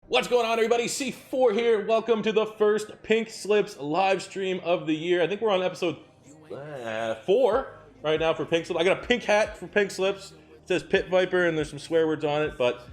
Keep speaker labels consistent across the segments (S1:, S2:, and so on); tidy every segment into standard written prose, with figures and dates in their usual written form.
S1: What's going on, everybody? C4 here. Welcome to the first Pink Slips live stream of the year. I think we're on episode 4 right now for Pink Slips. I got a pink hat for Pink Slips. It says Pit Viper and there's some swear words on it, but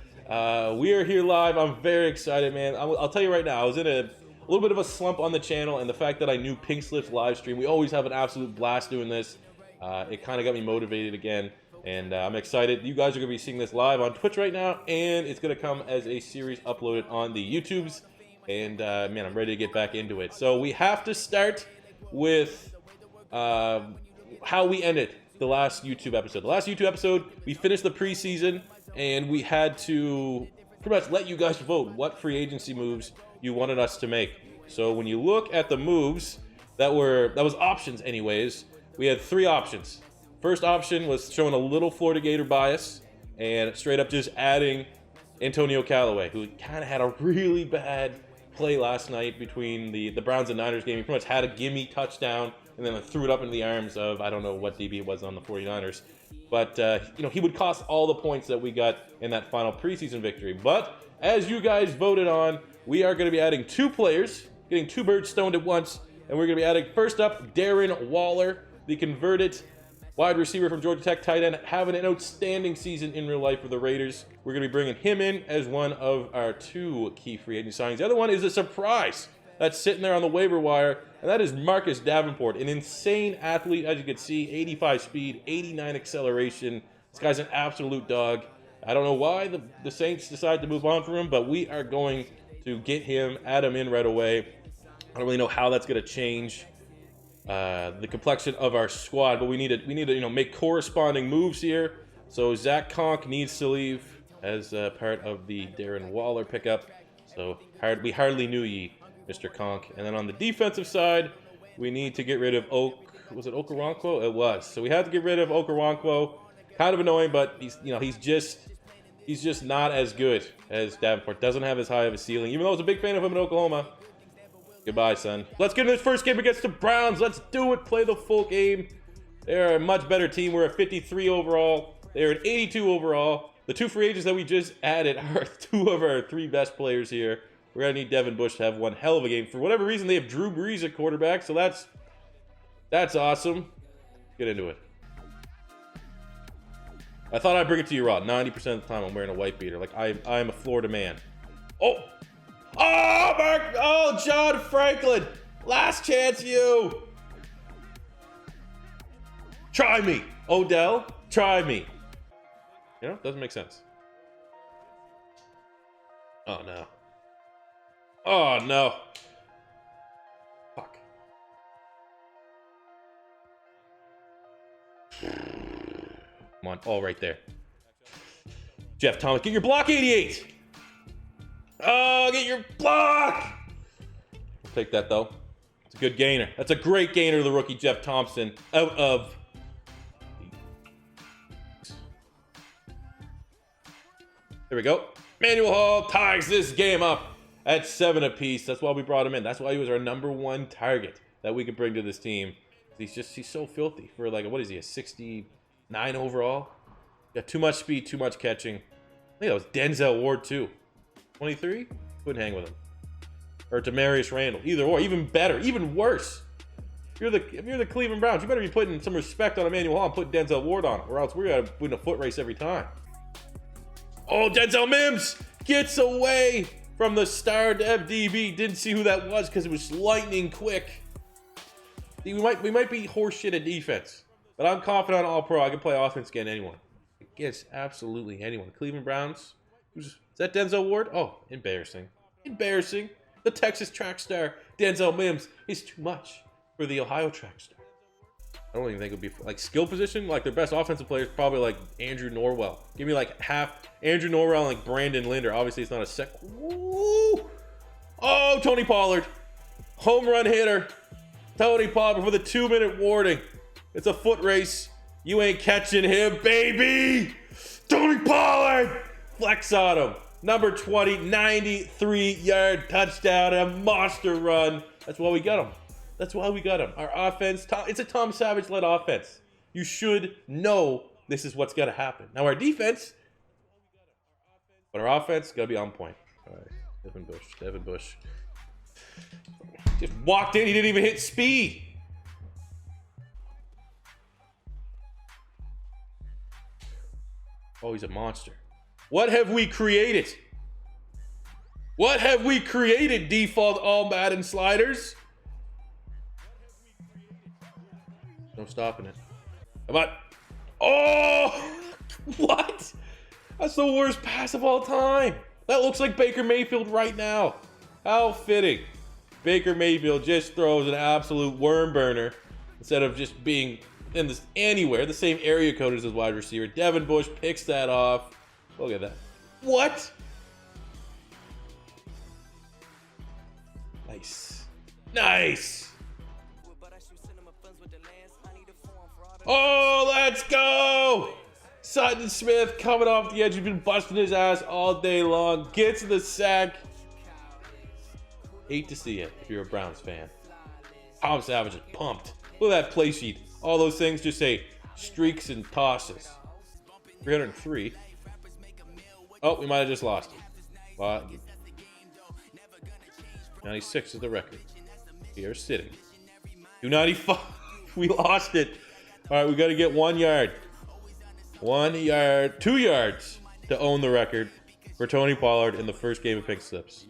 S1: we are here live. I'm very excited, man. I'll tell you right now, I was in a little bit of a slump on the channel, and the fact that I knew Pink Slips live stream, we always have an absolute blast doing this. It kind of got me motivated again. And I'm excited. You guys are going to be seeing this live on Twitch right now, and it's going to come as a series uploaded on the YouTubes. And man, I'm ready to get back into it. So we have to start with how we ended the last YouTube episode. The last YouTube episode, we finished the preseason, and we had to pretty much let you guys vote what free agency moves you wanted us to make. So when you look at the moves that was options anyways, we had 3 options. First option was showing a little Florida Gator bias and straight up just adding Antonio Callaway, who kind of had a really bad play last night between the Browns and Niners game. He pretty much had a gimme touchdown and then threw it up into the arms of, I don't know what DB it was on the 49ers. But, you know, he would cost all the points that we got in that final preseason victory. But as you guys voted on, we are going to be adding 2 players, getting 2 birds stoned at once. And we're going to be adding, first up, Darren Waller, the converted wide receiver from Georgia Tech, tight end, having an outstanding season in real life for the Raiders. We're going to be bringing him in as one of our 2 key free agent signings. The other one is a surprise that's sitting there on the waiver wire, and that is Marcus Davenport, an insane athlete, as you can see, 85 speed, 89 acceleration. This guy's an absolute dog. I don't know why the Saints decided to move on from him, but we are going to get him, add him in right away. I don't really know how that's going to change the complexion of our squad, but we need to make corresponding moves here. So Zach Conk needs to leave as part of the Darren Waller pickup. So we hardly knew ye, Mr. Conk. And then on the defensive side, we need to get rid of was it Okoronkwo? It was. So we had to get rid of Okoronkwo. Kind of annoying, but he's just not as good as Davenport. Doesn't have as high of a ceiling, even though I was a big fan of him in Oklahoma. Goodbye, son. Let's get into this first game against the Browns. Let's do it. Play the full game. They're a much better team. We're at 53 overall. They're at 82 overall. The 2 free agents that we just added are 2 of our 3 best players here. We're going to need Devin Bush to have one hell of a game. For whatever reason, they have Drew Brees at quarterback, so that's awesome. Let's get into it. I thought I'd bring it to you raw. 90% of the time, I'm wearing a white beater. Like, I'm a Florida man. Oh! Oh, Mark! Oh, John Franklin! Last chance, you! Try me! Odell, try me. You know, doesn't make sense. Oh, no. Oh, no. Fuck. Come on. Oh, right there. Jeff Thomas, get your block, 88! Oh, get your block! I'll take that, though. It's a good gainer. That's a great gainer, the rookie Jeff Thompson, out of... There we go. Manuel Hall ties this game up at 7 apiece. That's why we brought him in. That's why he was our #1 target that we could bring to this team. He's so filthy for, like, what is he, a 69 overall? Got too much speed, too much catching. I think that was Denzel Ward, too. 23? Couldn't hang with him. Or Demarius Randall. Either or. Even better. Even worse. If you're the Cleveland Browns, you better be putting some respect on Emmanuel Hall and put Denzel Ward on it, or else we're going to win a foot race every time. Oh, Denzel Mims gets away from the star dev DB. Didn't see who that was because it was lightning quick. We might be horseshit at defense, but I'm confident on All-Pro. I can play offense against anyone. Against absolutely anyone. Cleveland Browns. Is that Denzel Ward? Oh, embarrassing. Embarrassing. The Texas track star, Denzel Mims, is too much for the Ohio track star. I don't even think it would be, like, skill position. Like, their best offensive player is probably, like, Andrew Norwell. Give me, like, half Andrew Norwell and, like, Brandon Linder. Obviously, it's not a sec. Woo! Oh, Tony Pollard. Home run hitter. Tony Pollard for the 2-minute warning. It's a foot race. You ain't catching him, baby. Tony Pollard. Flex on him. Number 20, 93-yard touchdown, a monster run. That's why we got him. That's why we got him. Our offense, it's a Tom Savage-led offense. You should know this is what's going to happen. Now, our defense, but our offense is going to be on point. All right. Devin Bush. Just walked in, he didn't even hit speed. Oh, he's a monster. What have we created? What have we created, default all Madden sliders? No stopping it. Come on. Oh! What? That's the worst pass of all time. That looks like Baker Mayfield right now. How fitting. Baker Mayfield just throws an absolute worm burner instead of just being in this anywhere, the same area code as his wide receiver. Devin Bush picks that off. Look at that. What? Nice. Nice. Oh, let's go. Sutton Smith coming off the edge. He's been busting his ass all day long. Gets the sack. Hate to see it if you're a Browns fan. Tom Savage is pumped. Look at that play sheet. All those things just say streaks and tosses. 303. Oh, we might have just lost him. 96 is the record. We are sitting. 295. We lost it. All right, we got to get 1 yard. 1 yard. 2 yards to own the record for Tony Pollard in the first game of Pink Slips.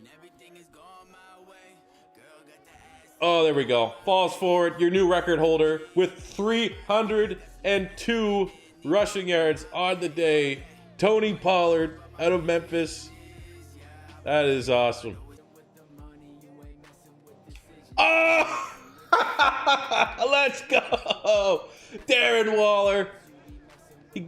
S1: Oh, there we go. Falls forward, your new record holder with 302 rushing yards on the day. Tony Pollard out of Memphis. That is awesome. Oh! Let's go! Darren Waller.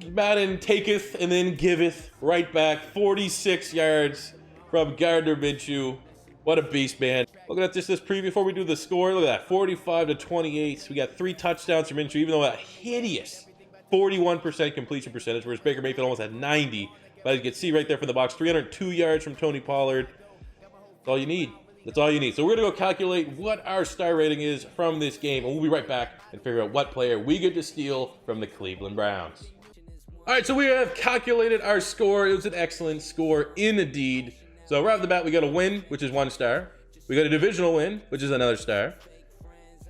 S1: Madden taketh and then giveth right back. 46 yards from Gardner Minshew. What a beast, man. Looking at this preview before we do the score. Look at that, 45-28. We got 3 touchdowns from Minshew, even though that hideous 41% completion percentage, whereas Baker Mayfield almost had 90. But as you can see right there from the box, 302 yards from Tony Pollard. That's all you need. That's all you need. So we're going to go calculate what our star rating is from this game, and we'll be right back and figure out what player we get to steal from the Cleveland Browns. All right, so we have calculated our score. It was an excellent score indeed. So right off the bat, we got a win, which is 1 star. We got a divisional win, which is another star.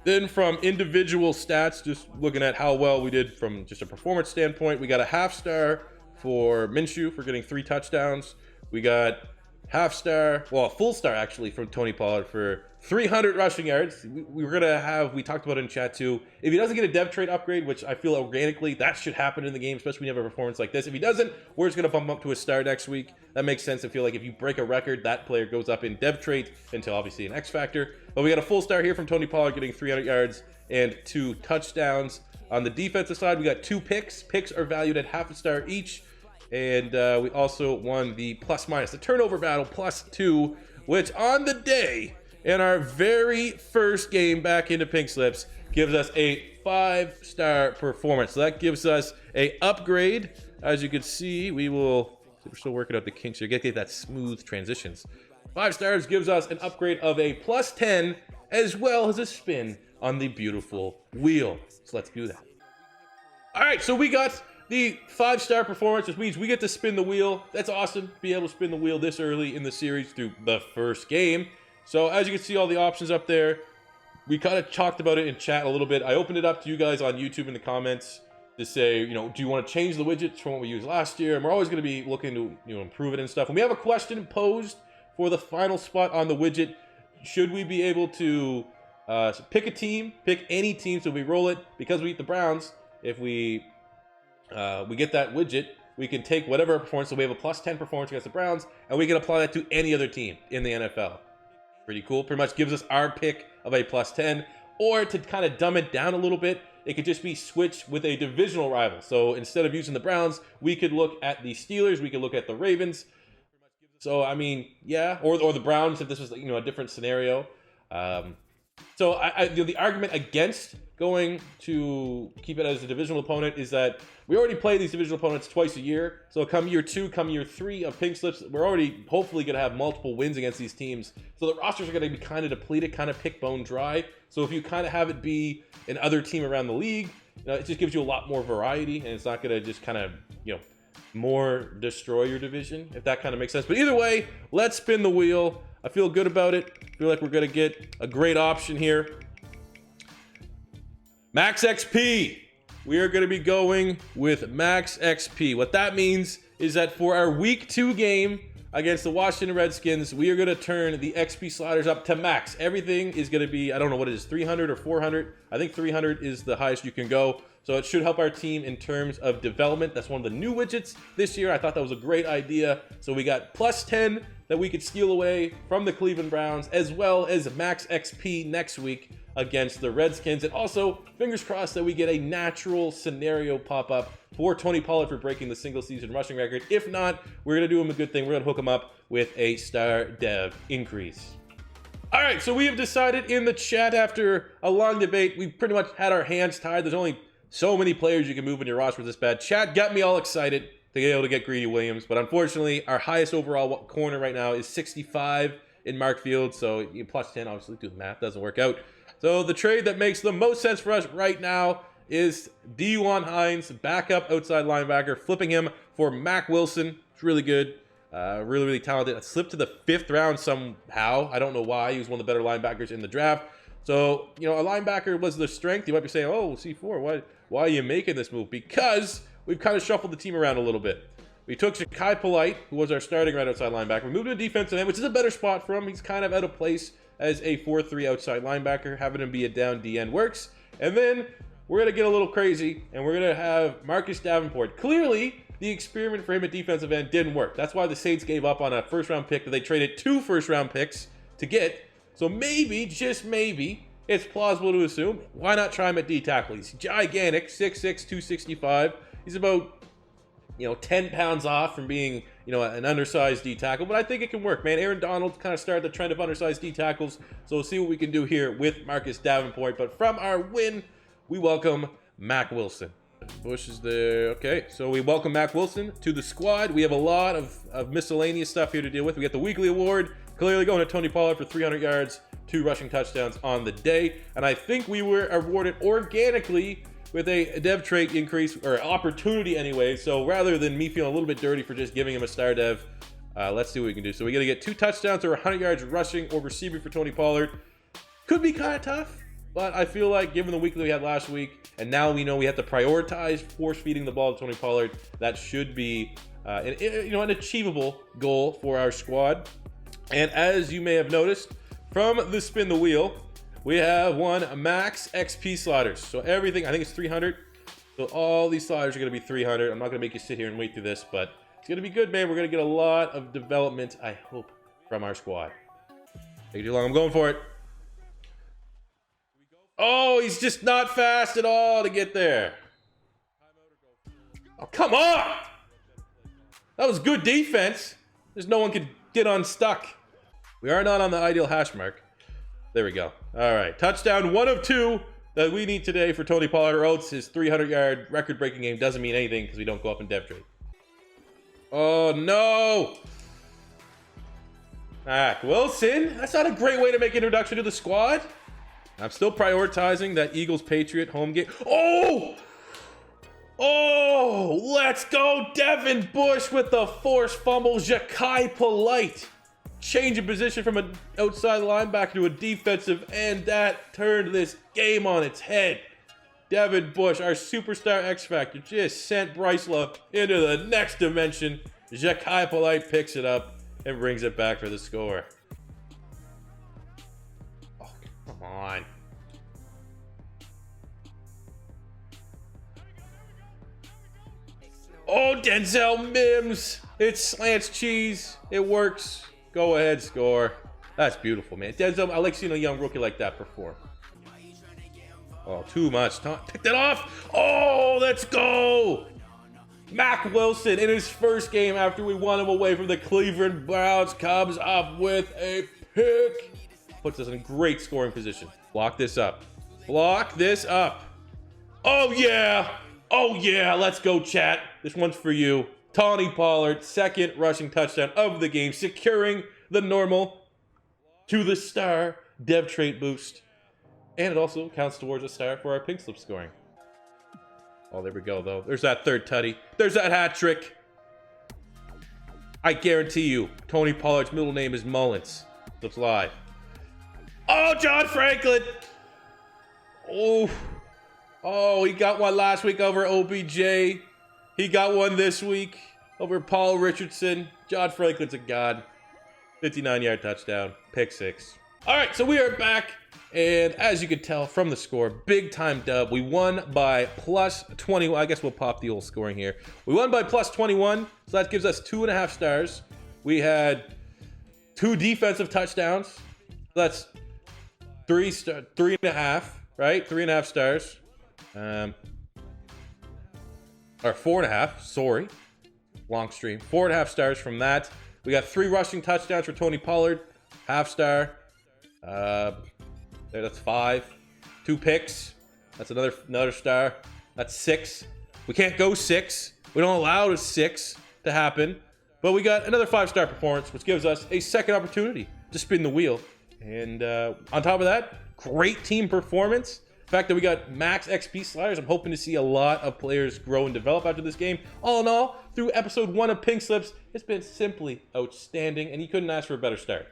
S1: Then from individual stats, just looking at how well we did from just a performance standpoint, we got a half star for Minshew for getting 3 touchdowns. We got half star, well, a full star actually from Tony Pollard for 300 rushing yards. We were gonna have, we talked about it in chat too, if he doesn't get a dev trait upgrade, which I feel organically that should happen in the game, especially when you have a performance like this. If he doesn't, we're just gonna bump him up to a star next week. That makes sense. I feel like if you break a record, that player goes up in dev trait until obviously an X factor. But we got a full star here from Tony Pollard getting 300 yards and 2 touchdowns. On the defensive side, we got 2 picks. Picks are valued at half a star each. And we also won the plus-minus, the turnover battle, +2, which on the day, in our very first game back into Pink Slips, gives us a 5-star performance. So that gives us a upgrade. As you can see, we're still working out the kinks here. Get that smooth transitions. 5 stars gives us an upgrade of a +10, as well as a spin on the beautiful wheel. So let's do that. All right, so we got the 5-star performance, which means we get to spin the wheel. That's awesome, be able to spin the wheel this early in the series through the first game. So as you can see all the options up there, we kind of talked about it in chat a little bit. I opened it up to you guys on YouTube in the comments to say, you know, do you want to change the widgets from what we used last year? And we're always going to be looking to, you know, improve it and stuff. And we have a question posed for the final spot on the widget. Should we be able to pick a team, pick any team, so we roll it because we beat the Browns? If we get that widget, we can take whatever performance, so we have a +10 performance against the Browns, and we can apply that to any other team in the NFL. Pretty cool. Pretty much gives us our pick of a +10, or to kind of dumb it down a little bit, it could just be switched with a divisional rival. So instead of using the Browns, we could look at the Steelers, we could look at the Ravens. So I mean, yeah, or the Browns if this was, you know, a different scenario. So the argument against going to keep it as a divisional opponent is that we already play these divisional opponents twice a year. So come year 2, come year 3 of Pink Slips, we're already hopefully going to have multiple wins against these teams. So the rosters are going to be kind of depleted, kind of pick bone dry. So if you kind of have it be an other team around the league, you know, it just gives you a lot more variety, and it's not going to just kind of, you know, more destroy your division, if that kind of makes sense. But either way, let's spin the wheel. I feel good about it. I feel like we're going to get a great option here. Max XP. We are going to be going with Max XP. What that means is that for our Week 2 game against the Washington Redskins, we are going to turn the XP sliders up to max. Everything is going to be, I don't know what it is, 300 or 400. I think 300 is the highest you can go. So it should help our team in terms of development. That's one of the new widgets this year. I thought that was a great idea. So we got plus 10 that we could steal away from the Cleveland Browns, as well as max XP next week against the Redskins. And also, fingers crossed that we get a natural scenario pop up for Tony Pollard for breaking the single season rushing record. If not, we're going to do him a good thing. We're going to hook him up with a star dev increase. All right, so we have decided in the chat after a long debate, we've pretty much had our hands tied. There's only so many players you can move in your roster this bad. Chat got me all excited to be able to get Greedy Williams, but unfortunately, our highest overall corner right now is 65 in Mark Field, so you plus 10, obviously, do the math, doesn't work out. So the trade that makes the most sense for us right now is Dewan Hines, backup outside linebacker, flipping him for Mac Wilson. It's really good, really talented. A slip to the 5th round somehow. I don't know why. He was one of the better linebackers in the draft. So, you know, a linebacker was the strength. You might be saying, oh, C4, why are you making this move? Because we've kind of shuffled the team around a little bit. We took Zakai Polite, who was our starting right outside linebacker. We moved to a defensive end, which is a better spot for him. He's kind of out of place as a 4-3 outside linebacker. Having him be a down DN works. And then we're going to get a little crazy, and we're going to have Marcus Davenport. Clearly, the experiment for him at defensive end didn't work. That's why the Saints gave up on a first-round pick that they traded 2 first-round picks to get. So maybe, just maybe, it's plausible to assume, why not try him at D-tackle? He's gigantic, 6'6", 265. He's about, 10 pounds off from being, an undersized D-tackle. But I think it can work, man. Aaron Donald kind of started the trend of undersized D-tackles. So we'll see what we can do here with Marcus Davenport. But from our win, we welcome Mac Wilson. Bush is there. Okay, so we welcome Mac Wilson to the squad. We have a lot of miscellaneous stuff here to deal with. We got the weekly award, clearly going to Tony Pollard for 300 yards, 2 rushing touchdowns on the day. And I think we were awarded organically with a dev trait increase, or opportunity anyway. So rather than me feeling a little bit dirty for just giving him a star dev, let's see what we can do. So we got to get 2 touchdowns or 100 yards rushing or receiving for Tony Pollard. Could be kind of tough, but I feel like given the weekly we had last week, and now we know we have to prioritize force feeding the ball to Tony Pollard, that should be an achievable goal for our squad. And as you may have noticed from the spin the wheel, we have one max XP sliders. So everything, I think it's 300. So all these sliders are going to be 300. I'm not going to make you sit here and wait through this, but it's going to be good, man. We're going to get a lot of development, I hope, from our squad. Take too long. I'm going for it. Oh, he's just not fast at all to get there. Oh, come on! That was good defense. There's no one could get unstuck. We are not on the ideal hash mark. There we go. All right. Touchdown 1 of 2 that we need today for Tony Pollard, or else his 300-yard record-breaking game doesn't mean anything because we don't go up in dev trade. Oh, no! Mac Wilson? That's not a great way to make introduction to the squad. I'm still prioritizing that Eagles-Patriot home game. Oh! Oh! Let's go, Devin Bush with the forced fumble. Zakai Polite. Change of position from an outside linebacker to a defensive end. That turned this game on its head. Devin Bush, our superstar X-Factor, just sent Bryce Love into the next dimension. Zakai Polite picks it up and brings it back for the score. Oh, come on. Oh, Denzel Mims. It slants cheese. It works. Go ahead, score. That's beautiful, man. Denzel, I like seeing a young rookie like that perform. Oh, too much time. Pick that off. Oh, let's go. Mac Wilson in his first game after we won him away from the Cleveland Browns comes up with a pick. Puts us in a great scoring position. Block this up. Block this up. Oh, yeah. Oh, yeah. Let's go, chat. This one's for you. Tony Pollard, 2nd rushing touchdown of the game, securing the normal to the star dev trait boost. And it also counts towards a star for our pink slip scoring. Oh, there we go, though. There's that 3rd tutty. There's that hat trick. I guarantee you, Tony Pollard's middle name is Mullins. Looks live. Oh, John Franklin. Oh, he got one last week over OBJ. He got one this week over Paul Richardson. John Franklin's a god. 59-yard touchdown, pick 6. All right, so we are back. And as you can tell from the score, big time dub. We won by plus 21. I guess we'll pop the old scoring here. We won by plus 21, so that gives us 2.5 stars. We had 2 defensive touchdowns. So that's 3.5, right? 3.5 stars. Or 4.5, sorry. Long stream. 4.5 stars from that. We got 3 rushing touchdowns for Tony Pollard. Half star. There, that's 5. 2 picks. That's another star. That's 6. We can't go 6. We don't allow a 6 to happen. But we got another 5-star performance, which gives us a second opportunity to spin the wheel. And on top of that, great team performance. The fact that we got max XP sliders. I'm hoping to see a lot of players grow and develop after this game. All in all, through episode 1 of Pink Slips, it's been simply outstanding, and you couldn't ask for a better start.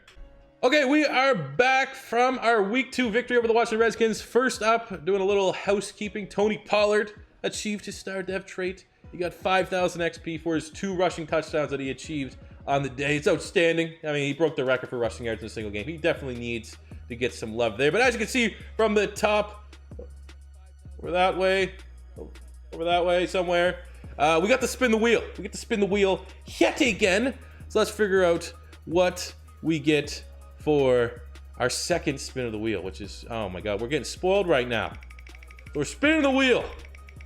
S1: Okay, we are back from our week 2 victory over the Washington Redskins. First up, doing a little housekeeping. Tony Pollard achieved his star dev trait. He got 5,000 XP for his 2 rushing touchdowns that he achieved on the day. It's outstanding. I mean, he broke the record for rushing yards in a single game. He definitely needs to get some love there. But as you can see from the top, over that way somewhere, we got to spin the wheel. We get to spin the wheel yet again. So let's figure out what we get for our second spin of the wheel, which is, oh my God, we're getting spoiled right now. We're spinning the wheel.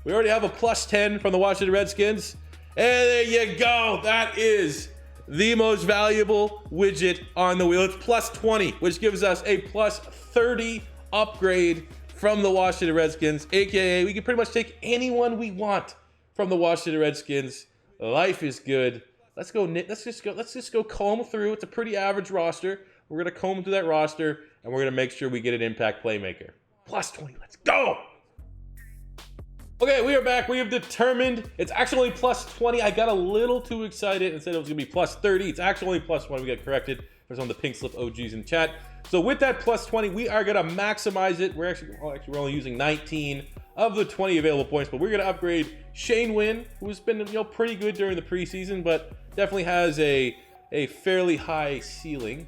S1: We already have a plus 10 from the Washington Redskins. And there you go. That is the most valuable widget on the wheel. It's plus 20, which gives us a plus 30 upgrade from the Washington Redskins, AKA we can pretty much take anyone we want from the Washington Redskins. Life is good. Let's just go comb through. It's a pretty average roster. We're gonna comb through that roster, and we're gonna make sure we get an impact playmaker. Plus 20. Let's go. Okay, we are back. We have determined it's actually plus 20. I got a little too excited and said it was gonna be plus 30. It's actually plus 20. We got corrected. There's some of the Pink Slip OGs in chat. So with that plus 20, we are gonna maximize it. We're only using 19 of the 20 available points, but we're gonna upgrade Shane Wynn, who's been pretty good during the preseason, but definitely has a fairly high ceiling,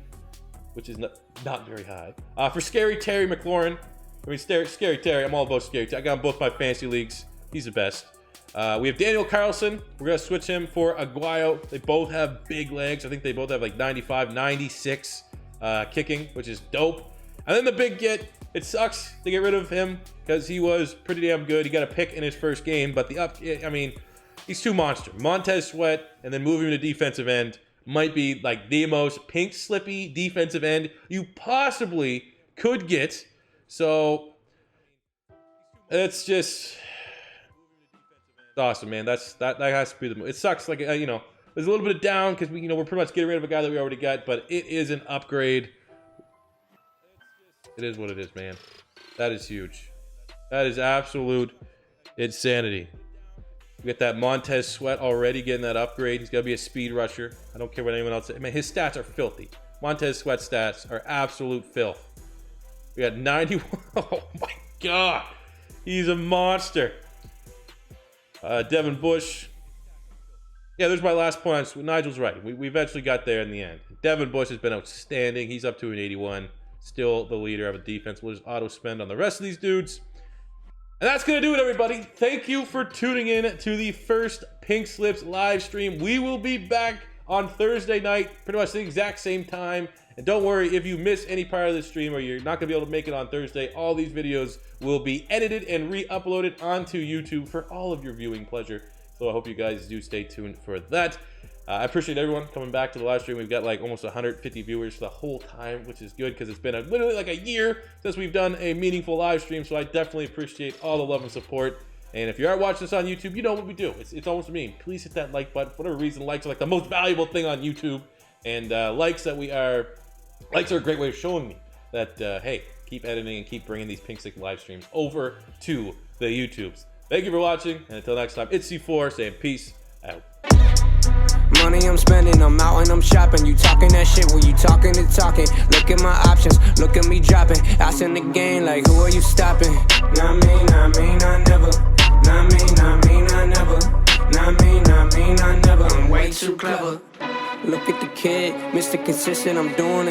S1: which is not very high. For Scary Terry McLaurin. I mean, Scary Terry, I'm all about Scary Terry. I got him both my fantasy leagues. He's the best. We have Daniel Carlson. We're going to switch him for Aguayo. They both have big legs. I think they both have like 95, 96 kicking, which is dope. And then the big get. It sucks to get rid of him because he was pretty damn good. He got a pick in his first game, but he's too monster. Montez Sweat, and then moving to defensive end might be like the most pink slippy defensive end you possibly could get. So it's awesome, man. That has to be the move. It sucks, like there's a little bit of down because we're pretty much getting rid of a guy that we already got, but it is an upgrade. It is what it is, man. That is huge. That is absolute insanity. We get that Montez Sweat already getting that upgrade. He's gonna be a speed rusher. I don't care what anyone else says. I mean, his stats are filthy. Montez Sweat stats are absolute filth. We got 91. Oh my God. He's a monster. Devin Bush. Yeah, there's my last point. Nigel's right. We eventually got there in the end. Devin Bush has been outstanding. He's up to an 81. Still the leader of a defense. We'll just auto spend on the rest of these dudes. And that's going to do it, everybody. Thank you for tuning in to the first Pink Slips live stream. We will be back on Thursday night, pretty much the exact same time. And don't worry, if you miss any part of the stream or you're not going to be able to make it on Thursday, all these videos will be edited and re-uploaded onto YouTube for all of your viewing pleasure. So I hope you guys do stay tuned for that. I appreciate everyone coming back to the live stream. We've got like almost 150 viewers the whole time, which is good because it's been literally like a year since we've done a meaningful live stream. So I definitely appreciate all the love and support. And if you are watching this on YouTube, you know what we do. It's almost mean. Please hit that like button. For whatever reason, likes are like the most valuable thing on YouTube. And likes are a great way of showing me that, hey, keep editing and keep bringing these Pink Slips live streams over to the YouTubes. Thank you for watching. And until next time, it's C4 saying peace out.
S2: money I'm spending, I'm out and I'm shopping. You talking that shit, well you talking and talking. Look at my options, look at me dropping. Ass in the game, like who are you stopping? Not me, not me, not never. Not me, not me, not never. Not me, not me, not never. I'm way too clever. Look at the kid, Mr. Consistent, I'm doing it.